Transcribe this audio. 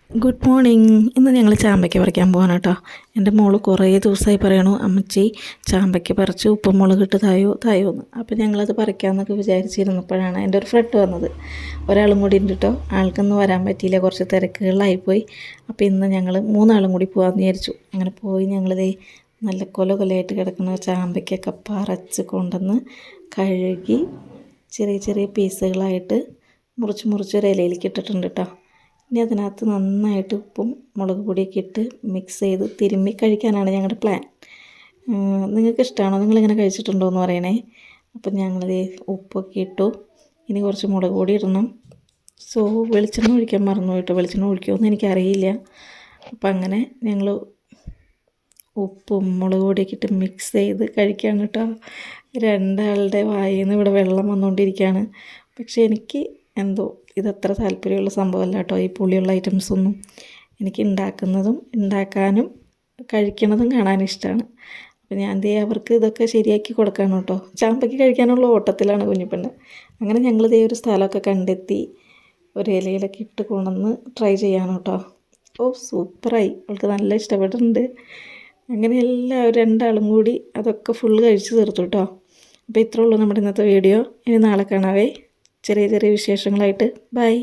Good morning. ഇന്ന് ഞങ്ങൾ ചാമ്പയ്ക്ക പറിക്കാൻ പോകാനാണ് കേട്ടോ. എൻ്റെ മോള് കുറേ ദിവസമായി പറയണു, അമ്മച്ചി ചാമ്പയ്ക്ക പറിച്ച് ഉപ്പും മുളകിട്ട് തായോ എന്ന്. അപ്പോൾ ഞങ്ങളത് പറിക്കാമെന്നൊക്കെ വിചാരിച്ചിരുന്നപ്പോഴാണ് എൻ്റെ ഒരു ഫ്രണ്ട് വന്നത്. ഒരാളും കൂടി ഉണ്ട് കേട്ടോ. ആൾക്കൊന്നും വരാൻ പറ്റിയില്ല, കുറച്ച് തിരക്കുകളിലായിപ്പോയി. അപ്പോൾ ഇന്ന് ഞങ്ങൾ 3 ആളും കൂടി പോകാമെന്ന് വിചാരിച്ചു. അങ്ങനെ പോയി ഞങ്ങളിതേ നല്ല കൊലയായിട്ട് കിടക്കുന്ന ചാമ്പയ്ക്കൊക്കെ പറിച്ച് കൊണ്ടുവന്ന് കഴുകി ചെറിയ ചെറിയ പീസുകളായിട്ട് മുറിച്ച് ഒരു ഇലയിലേക്ക് ഇട്ടിട്ടുണ്ട് കേട്ടോ. ഇനി അതിനകത്ത് നന്നായിട്ട് ഉപ്പും മുളക് പൊടിയൊക്കെ ഇട്ട് മിക്സ് ചെയ്ത് തിരുമ്മി കഴിക്കാനാണ് ഞങ്ങളുടെ പ്ലാൻ. നിങ്ങൾക്ക് ഇഷ്ടമാണോ? നിങ്ങളിങ്ങനെ കഴിച്ചിട്ടുണ്ടോ എന്ന് പറയണേ. അപ്പം ഞങ്ങളത് ഉപ്പൊക്കെ ഇട്ടു. ഇനി കുറച്ച് മുളക് പൊടി ഇടണം. വെളിച്ചെണ്ണ ഒഴിക്കാൻ മറന്നു കേട്ടോ. വെളിച്ചെണ്ണ ഒഴിക്കുമെന്ന് എനിക്കറിയില്ല. അപ്പം അങ്ങനെ ഞങ്ങൾ ഉപ്പും മുളക് പൊടിയൊക്കെ ഇട്ട് മിക്സ് ചെയ്ത് കഴിക്കുകയാണ് കേട്ടോ. രണ്ടാളുടെ വായിൽ നിന്ന് ഇവിടെ വെള്ളം വന്നുകൊണ്ടിരിക്കുകയാണ്. പക്ഷേ എനിക്ക് എന്തോ ഇതത്ര താല്പര്യമുള്ള സംഭവമല്ല കേട്ടോ. ഈ പുളിയുള്ള ഐറ്റംസൊന്നും എനിക്ക് ഉണ്ടാക്കാനും കഴിക്കണതും കാണാനും ഇഷ്ടമാണ്. അപ്പോൾ ഞാൻ അവർക്ക് ഇതൊക്കെ ശരിയാക്കി കൊടുക്കാണ് കേട്ടോ. ചാമ്പയ്ക്ക് കഴിക്കാനുള്ള ഓട്ടത്തിലാണ് കുഞ്ഞിപ്പെണ്ണ്. അങ്ങനെ ഞങ്ങൾ ഒരു സ്ഥലമൊക്കെ കണ്ടെത്തി ഒരു ഇലയിലൊക്കെ ഇട്ട് കൊണ്ടുവന്ന് ട്രൈ ചെയ്യാൻ കേട്ടോ. സൂപ്പറായി, അവൾക്ക് നല്ല ഇഷ്ടപ്പെട്ടിട്ടുണ്ട്. അങ്ങനെ എല്ലാവരും 2 ആളും കൂടി അതൊക്കെ ഫുള്ള് കഴിച്ച് തീർത്തു കേട്ടോ. അപ്പോൾ ഇത്രേ ഉള്ളൂ നമ്മുടെ ഇന്നത്തെ വീഡിയോ. ഇനി നാളെ കാണാവേ. ചെറിയ ചെറിയ വിശേഷങ്ങളായിട്ട്. ബൈ.